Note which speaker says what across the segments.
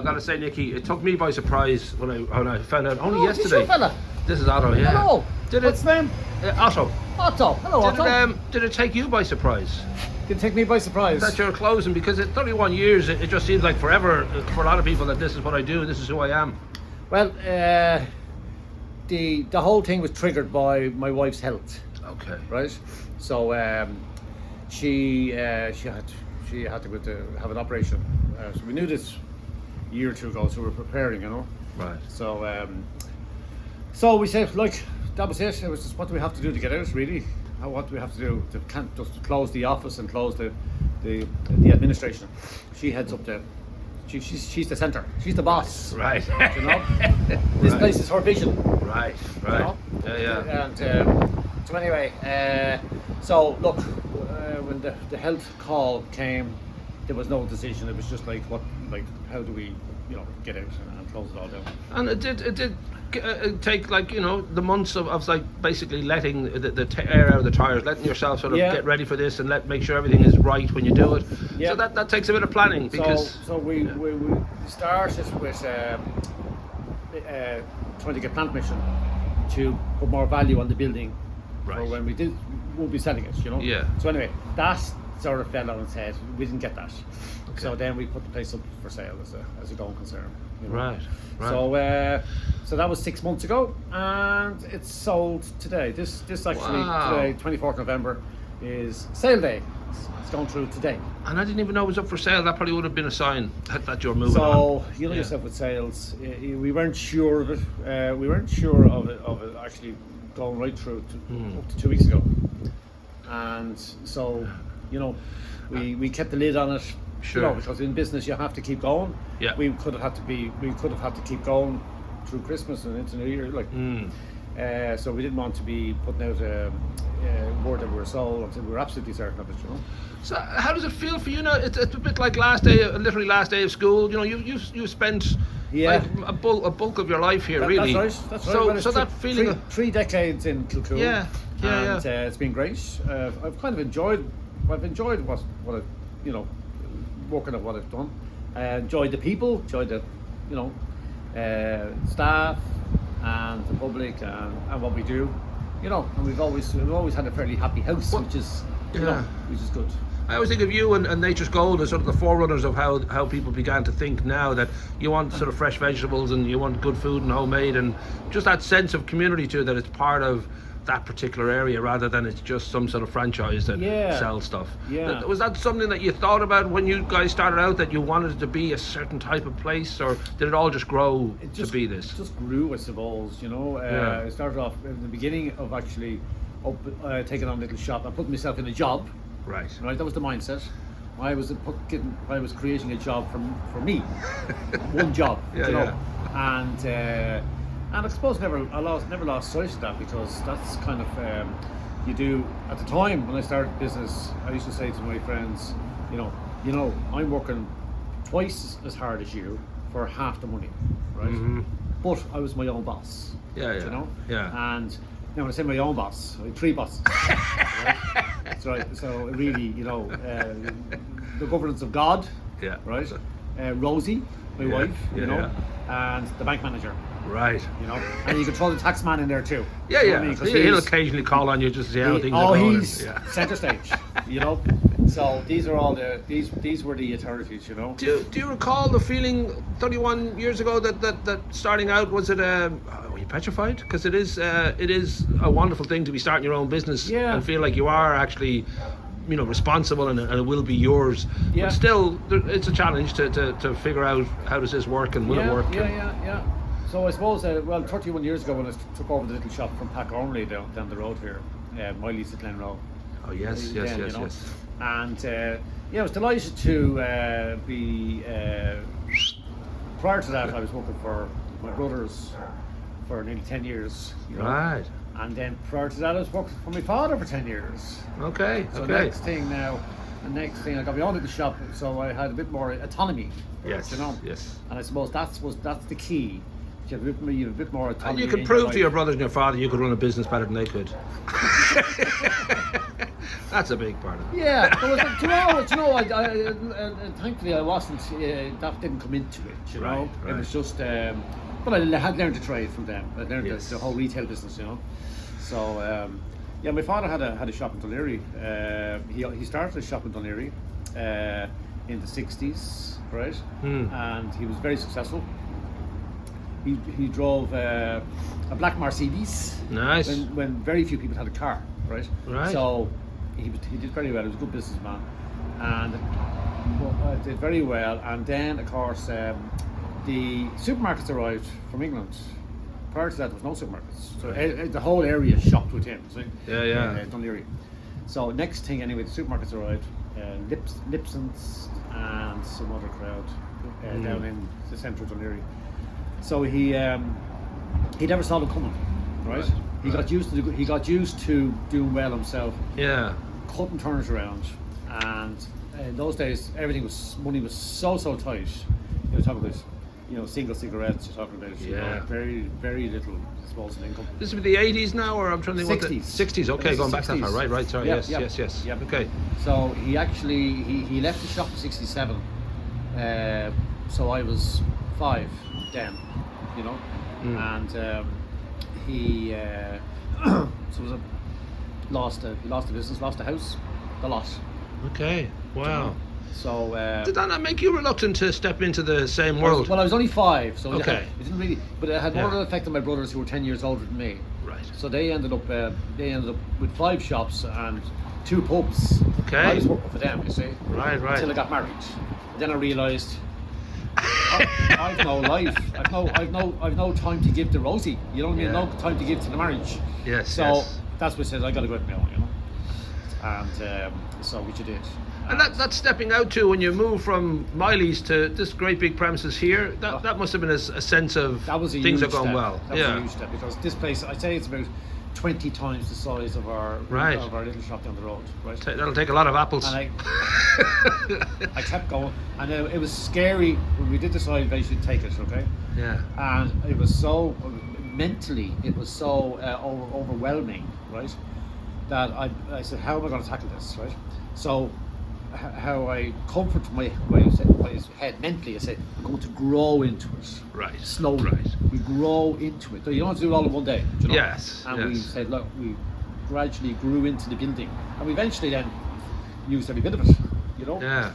Speaker 1: I've got to say, Nicky, it took me by surprise when I found out only yesterday.
Speaker 2: Fella.
Speaker 1: This is Otto, yeah.
Speaker 2: Hello.
Speaker 1: Did
Speaker 2: What's
Speaker 1: it?
Speaker 2: his name?
Speaker 1: Otto.
Speaker 2: Otto. Hello, Otto.
Speaker 1: Did it take you by surprise?
Speaker 2: Did it take me by surprise?
Speaker 1: That you're closing, because at 31 years, it just seems like forever for a lot of people that this is what I do, this is who I am.
Speaker 2: Well, the whole thing was triggered by my wife's health.
Speaker 1: Okay.
Speaker 2: Right. So she had to go to have an operation. So we knew this a year or two ago, so we were preparing, you know.
Speaker 1: Right.
Speaker 2: So we said, like, that was it. It was just, what do we have to do to get out, really? What do we have to do? Can't just close the office and close the administration. She heads up there. She's the centre. She's the boss.
Speaker 1: Right.
Speaker 2: You know? This place is her vision.
Speaker 1: Right.
Speaker 2: You know?
Speaker 1: Yeah.
Speaker 2: And so anyway, so look, when the health call came, there was no decision. It was just like, how do we, get out and close it all down?
Speaker 1: And it did take, like, the months of like basically letting the air out of the tires, letting yourself sort of get ready for this and make sure everything is right when you do it. Yeah. So that takes a bit of planning, because
Speaker 2: so we started with trying to get plant permission to put more value on the building.
Speaker 1: Right.
Speaker 2: For when we'll be selling it,
Speaker 1: Yeah.
Speaker 2: So anyway, that sort of fell on its head. We didn't get that.
Speaker 1: Okay.
Speaker 2: So then we put the place up for sale as a going concern.
Speaker 1: Right.
Speaker 2: So that was 6 months ago, and it's sold today. This actually today, 24th November, is sale day. It's going through today.
Speaker 1: And I didn't even know it was up for sale. That probably would have been a sign that you're moving on.
Speaker 2: So you know yourself with sales, we weren't sure of it. We weren't sure of it actually going right through up to 2 weeks ago, and so we kept the lid on it.
Speaker 1: Sure.
Speaker 2: Because in business you have to keep going.
Speaker 1: Yeah.
Speaker 2: We could have had to keep going through Christmas and into New Year, so we didn't want to be putting out a word that we were sold until we were absolutely certain of it.
Speaker 1: So how does it feel for you now? It's a bit like literally last day of school. You spent like a bulk of your life here, really.
Speaker 2: That's right.
Speaker 1: So
Speaker 2: well,
Speaker 1: that feeling
Speaker 2: three decades in Kilcoole.
Speaker 1: Yeah.
Speaker 2: It's been great. I've kind of enjoyed what I, working at what I've done. Enjoyed the people, enjoyed the, staff and the public and what we do, and we've always had a fairly happy house, which is good.
Speaker 1: I always think of you and Nature's Gold as sort of the forerunners of how people began to think now that you want sort of fresh vegetables and you want good food and homemade, and just that sense of community too, that it's part of that particular area rather than it's just some sort of franchise that sells stuff.
Speaker 2: Yeah.
Speaker 1: Was that something that you thought about when you guys started out, that you wanted it to be a certain type of place, or did it all just grow to be this?
Speaker 2: It just grew, I suppose. It started off in the beginning of actually taking on a little shop. I put myself in a job.
Speaker 1: Right.
Speaker 2: That was the mindset. I was creating a job for me, one job. And I suppose never lost sight of that, because that's kind of you do. At the time when I started business, I used to say to my friends, I'm working twice as hard as you for half the money, right?
Speaker 1: Mm-hmm.
Speaker 2: But I was my own boss.
Speaker 1: Yeah.
Speaker 2: And now when I say my own boss, I had 3 bosses. Right? That's right. So really, the governance of God.
Speaker 1: Yeah.
Speaker 2: Right. Rosie, my wife. And the bank manager.
Speaker 1: Right.
Speaker 2: And you can throw the tax man in there too.
Speaker 1: He'll occasionally call on you just to see how things are going.
Speaker 2: He's centre stage. So these are all these were the authorities.
Speaker 1: Do you recall the feeling 31 years ago that starting out, was it were you petrified? Because it is a wonderful thing to be starting your own business and feel like you are actually responsible and it will be yours. But still, it's a challenge to figure out how does this work and will it work.
Speaker 2: So I suppose 31 years ago when I took over the little shop from Pack Ormley down the road here, Miley's at Glenroe.
Speaker 1: Oh yes.
Speaker 2: And I was delighted to be. Prior to that, I was working for my brothers for nearly 10 years.
Speaker 1: Right.
Speaker 2: And then prior to that, I was working for my father for 10 years.
Speaker 1: Okay.
Speaker 2: So the next thing, I got my own little shop, so I had a bit more autonomy.
Speaker 1: Yes. Yes.
Speaker 2: And I suppose that's the key. You have a bit more autonomy.
Speaker 1: And you could prove to your brothers and your father you could run a business better than they could. That's a big part of it.
Speaker 2: Yeah, there was, thankfully I wasn't. That didn't come into it. You know,
Speaker 1: Right.
Speaker 2: It was just. But I had learned to trade from them. I learned
Speaker 1: Yes.
Speaker 2: the whole retail business. You know, so yeah, my father had a shop in Dunleary. He started a shop in Dunleary in the '60s, right? And he was very successful. He drove a black Mercedes.
Speaker 1: Nice.
Speaker 2: When very few people had a car, right?
Speaker 1: Right.
Speaker 2: So he did very well. He was a good businessman, and did very well. And then, of course, the supermarkets arrived from England. Prior to that, there was no supermarkets, so the whole area shopped with him. So, Dunleary. So next thing, anyway, the supermarkets arrived. Lipson's and some other crowd down in the centre of Dunleary. So he never saw them coming, right? He got used to doing well himself.
Speaker 1: Yeah.
Speaker 2: Cutting turns around, and in those days money was so tight. You're talking about, single cigarettes. You're talking about very very little disposable income.
Speaker 1: This would be the 80s now, or I'm trying to think.
Speaker 2: 60s.
Speaker 1: 60s. Okay, going back that far. Right. Sorry.
Speaker 2: Yeah,
Speaker 1: Yes.
Speaker 2: yeah.
Speaker 1: Okay.
Speaker 2: So he actually he left the shop in '67. So I was 5 then, and he lost the business, lost the house, the lot.
Speaker 1: Okay. Wow.
Speaker 2: So
Speaker 1: Did that not make you reluctant to step into the same world?
Speaker 2: Well, I was only 5, so
Speaker 1: Okay.
Speaker 2: it didn't really. But it had more of an effect on my brothers, who were 10 years older than me.
Speaker 1: Right.
Speaker 2: So they ended up with 5 shops and 2 pubs.
Speaker 1: Okay.
Speaker 2: I was working for them, you see.
Speaker 1: Right.
Speaker 2: Until I got married. Then I realised I've no life. I've no time to give to Rosie. You know what I mean? No time to give to the marriage.
Speaker 1: Yes.
Speaker 2: So that's what I said. I got to go out my own, And so which I did.
Speaker 1: And that's stepping out to when you move from Miley's to this great big premises here. That must have been a sense of
Speaker 2: that was a
Speaker 1: things
Speaker 2: huge
Speaker 1: are going
Speaker 2: step.
Speaker 1: well.
Speaker 2: That was a huge step, because this place, I'd say it's about 20 times the size of our little shop down the road. Right.
Speaker 1: That'll take a lot of apples.
Speaker 2: And I kept going, and it was scary when we did decide they should take it. Okay.
Speaker 1: Yeah.
Speaker 2: And it was so mentally, it was so overwhelming, right? That I said, how am I going to tackle this, right? So how I comfort my head mentally, I said, we're going to grow into it.
Speaker 1: Right.
Speaker 2: Slowly.
Speaker 1: Right.
Speaker 2: We grow into it. So you don't have to do it all in one day. Do you know?
Speaker 1: Yes.
Speaker 2: And we said, look, we gradually grew into the building, and we eventually then used every bit of it.
Speaker 1: Yeah.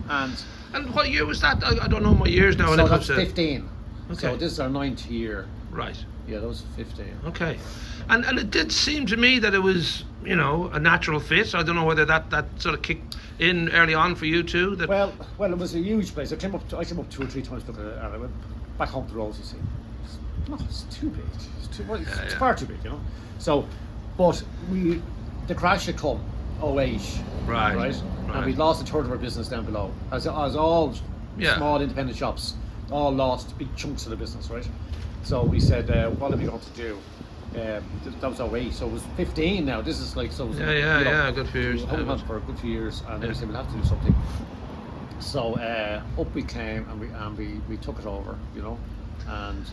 Speaker 2: And
Speaker 1: what year was that? I don't know my years now.
Speaker 2: so that's 15.
Speaker 1: Okay.
Speaker 2: So this is our 9th year.
Speaker 1: Right.
Speaker 2: Yeah, that was 15.
Speaker 1: Okay. And it did seem to me that it was, a natural fit. I don't know whether that sort of kicked in early on for you too. That
Speaker 2: Well, it was a huge place. I came up 2 or 3 times looking at it, and I went back home to the Rolls, you see. It's too big. It's far too big, So, but the crash had come, 08. Right. And we'd lost a third of our business down below. As all small independent shops, all lost big chunks of the business, right? So we said, what are we going to do? That was 08, so it was 15 now. This is like, so it was,
Speaker 1: a good few years.
Speaker 2: we hung on for a good few years, and then we said we'll have to do something. So up we came, and we took it over, and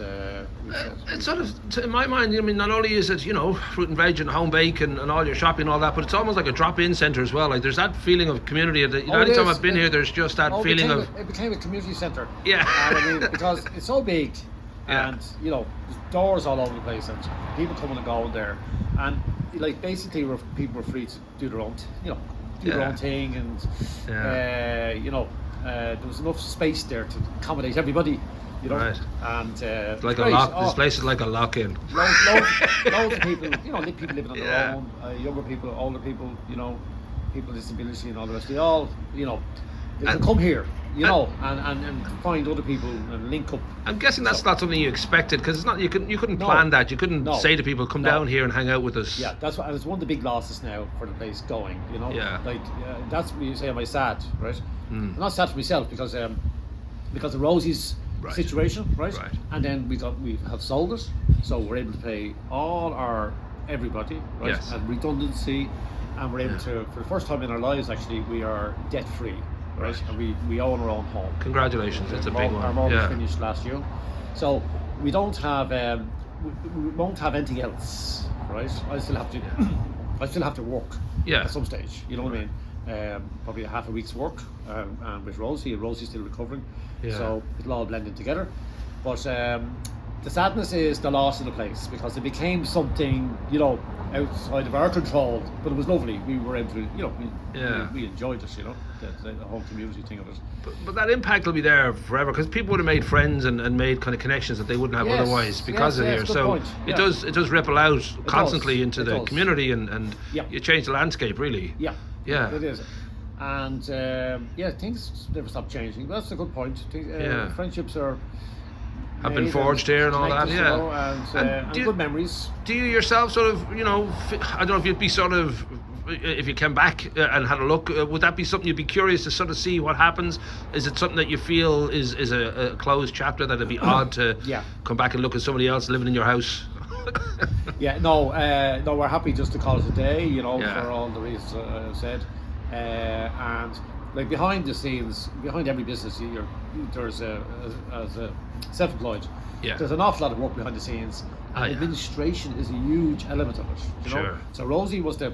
Speaker 2: we said,
Speaker 1: It's sort of, in my mind, not only is it, fruit and veg and home bake and all your shopping and all that, but it's almost like a drop-in centre as well. Like there's that feeling of community. Anytime I've been here, there's just that feeling
Speaker 2: it became a community centre.
Speaker 1: Yeah.
Speaker 2: Because it's so big.
Speaker 1: Yeah.
Speaker 2: And there's doors all over the place, and people coming and going there, and basically people were free to do their own, their own thing, and there was enough space there to accommodate everybody,
Speaker 1: Right.
Speaker 2: And
Speaker 1: it's like a lock. This place is like a lock-in.
Speaker 2: Loads of people, people living on their own, younger people, older people, people with disability and all the rest. They all, they can come here. And find other people and link up.
Speaker 1: I'm guessing that's not something you expected, because it's not. You couldn't plan that. You couldn't say to people, "Come down here and hang out with us."
Speaker 2: Yeah, that's what. And it's one of the big losses now for the place going.
Speaker 1: Yeah.
Speaker 2: That's what you say. Am I sad? Right. I'm not sad for myself because of Rosie's situation, right? And then we have sold it, so we're able to pay all our everybody, right?
Speaker 1: Yes.
Speaker 2: And redundancy, and we're able to, for the first time in our lives, actually, we are debt free. Right, and we own our own home.
Speaker 1: Congratulations, it's a big one.
Speaker 2: Our mortgage finished last year, so we don't have we won't have anything else, right? I still have to I still have to work
Speaker 1: Yeah.
Speaker 2: at some stage. You know what I mean? Probably a half a week's work, and with Rosie, and Rosie's still recovering,
Speaker 1: Yeah.
Speaker 2: so it'll all blend in together. But the sadness is the loss of the place, because it became something, you know, outside of our control. But it was lovely. We were able to, you know, we enjoyed it, you know, the whole community thing of it.
Speaker 1: But that impact will be there forever, because people would have made friends and made kind of connections that they wouldn't have
Speaker 2: Yes,
Speaker 1: otherwise because of
Speaker 2: yes,
Speaker 1: here.
Speaker 2: good
Speaker 1: So
Speaker 2: point.
Speaker 1: it
Speaker 2: Yeah.
Speaker 1: does ripple out constantly into
Speaker 2: It
Speaker 1: the
Speaker 2: does.
Speaker 1: community, and
Speaker 2: Yeah.
Speaker 1: you change the landscape really.
Speaker 2: Yeah,
Speaker 1: Yeah.
Speaker 2: it is. And things never stop changing. That's a good point.
Speaker 1: Yeah.
Speaker 2: Friendships are
Speaker 1: Have been
Speaker 2: made
Speaker 1: forged here and all that.
Speaker 2: connected,
Speaker 1: Yeah.
Speaker 2: you know, and
Speaker 1: do you-
Speaker 2: good memories.
Speaker 1: Do you yourself sort of, you know, I don't know if you'd be sort of, if you came back and had a look, would that be something you'd be curious to sort of see what happens? Is it something that you feel is a closed chapter, that it'd be odd to
Speaker 2: Yeah.
Speaker 1: come back and look at somebody else living in your house?
Speaker 2: Yeah, no, we're happy just to call it a day, you know,
Speaker 1: Yeah.
Speaker 2: for all the reasons I've said. And like behind the scenes, behind every business, there's as a self-employed,
Speaker 1: Yeah.
Speaker 2: there's an awful lot of work behind the scenes.
Speaker 1: Ah,
Speaker 2: And
Speaker 1: yeah.
Speaker 2: administration is a huge element of it, you know.
Speaker 1: Sure.
Speaker 2: So Rosie was the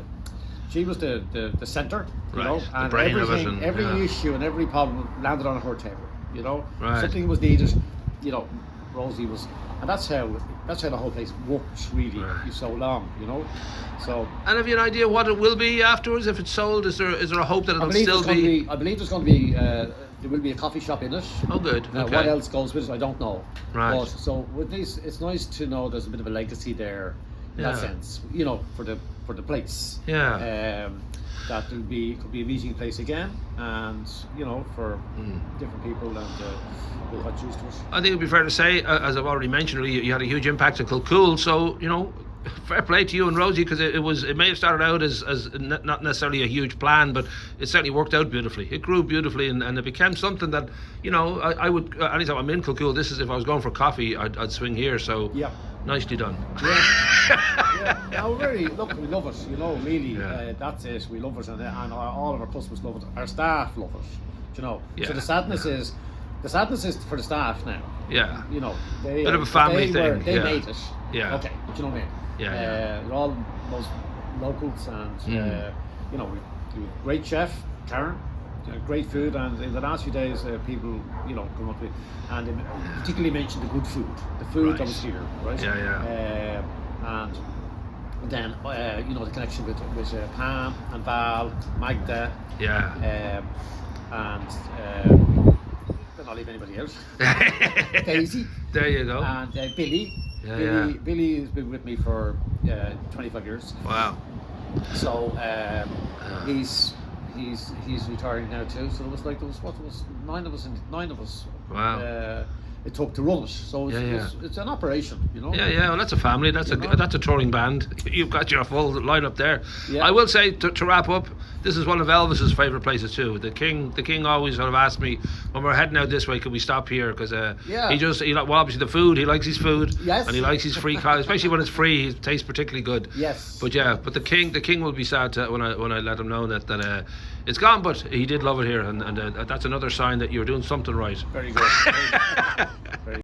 Speaker 2: center, you
Speaker 1: Right,
Speaker 2: know,
Speaker 1: the
Speaker 2: and
Speaker 1: brain of it,
Speaker 2: everything,
Speaker 1: and,
Speaker 2: every
Speaker 1: yeah.
Speaker 2: issue and every problem landed on her table, you know.
Speaker 1: Right.
Speaker 2: Something was needed, you know, Rosie was, and that's how the whole place worked really
Speaker 1: Right.
Speaker 2: so long, you know. So
Speaker 1: And have you an idea what it will be afterwards if it's sold? Is there a hope that
Speaker 2: I
Speaker 1: it'll
Speaker 2: believe
Speaker 1: still
Speaker 2: I believe there's going to be there will be a coffee shop in it.
Speaker 1: Oh, good.
Speaker 2: Now,
Speaker 1: Okay.
Speaker 2: what else goes with it, I don't know.
Speaker 1: Right.
Speaker 2: But so with this, it's nice to know there's a bit of a legacy there, in that
Speaker 1: Yeah.
Speaker 2: sense. You know, for the place.
Speaker 1: Yeah.
Speaker 2: That could be a meeting place again, and you know, for
Speaker 1: Mm.
Speaker 2: different people, and we'll get used to it.
Speaker 1: I think it'd be fair to say, as I've already mentioned, you had a huge impact at Kilcoole. So, you know, fair play to you and Rosie, because it may have started out as not necessarily a huge plan, but it certainly worked out beautifully. It grew beautifully, and it became something that, you know, I would, anytime I'm in Kilcoole, this is, if I was going for coffee, I'd swing here. So
Speaker 2: Yeah.
Speaker 1: nicely done.
Speaker 2: Yeah, we love it, you know, really.
Speaker 1: Yeah.
Speaker 2: That's it, we love it, and all of our customers love it, our staff love it, you know.
Speaker 1: Yeah,
Speaker 2: So the sadness is for the staff now,
Speaker 1: Yeah.
Speaker 2: you know.
Speaker 1: Bit of a family thing,
Speaker 2: They
Speaker 1: yeah.
Speaker 2: made it.
Speaker 1: Yeah.
Speaker 2: Okay, do you know what I mean?
Speaker 1: Yeah, yeah.
Speaker 2: They're all those locals, and you know, we great chef, Karen. Great food, and in the last few days, people, you know, come up with, and they particularly mentioned the good food, the food
Speaker 1: Right.
Speaker 2: that was here, right?
Speaker 1: Yeah,
Speaker 2: And then, you know, the connection with Pam and Val, Magda,
Speaker 1: Yeah.
Speaker 2: and I'll leave anybody else. Daisy
Speaker 1: There you go.
Speaker 2: and Billy.
Speaker 1: Yeah,
Speaker 2: Billy has been with me for 25 years.
Speaker 1: Wow.
Speaker 2: So he's retiring now too. So there was nine of us.
Speaker 1: Wow.
Speaker 2: It took to run it. So it's an operation, you know.
Speaker 1: Yeah, well, that's a family. That's
Speaker 2: You know?
Speaker 1: that's a touring band. You've got your full lineup there.
Speaker 2: Yeah.
Speaker 1: I will say to wrap up, this is one of Elvis's favourite places too. The King always sort of asked me when we're heading out this way, could we stop here? Because well, obviously the food. He likes his food.
Speaker 2: Yes.
Speaker 1: And he likes his free coffee, especially when it's free. It tastes particularly good.
Speaker 2: Yes.
Speaker 1: But the King will be sad when I let him know that it's gone. But he did love it here, and that's another sign that you're doing something right.
Speaker 2: Very good. Very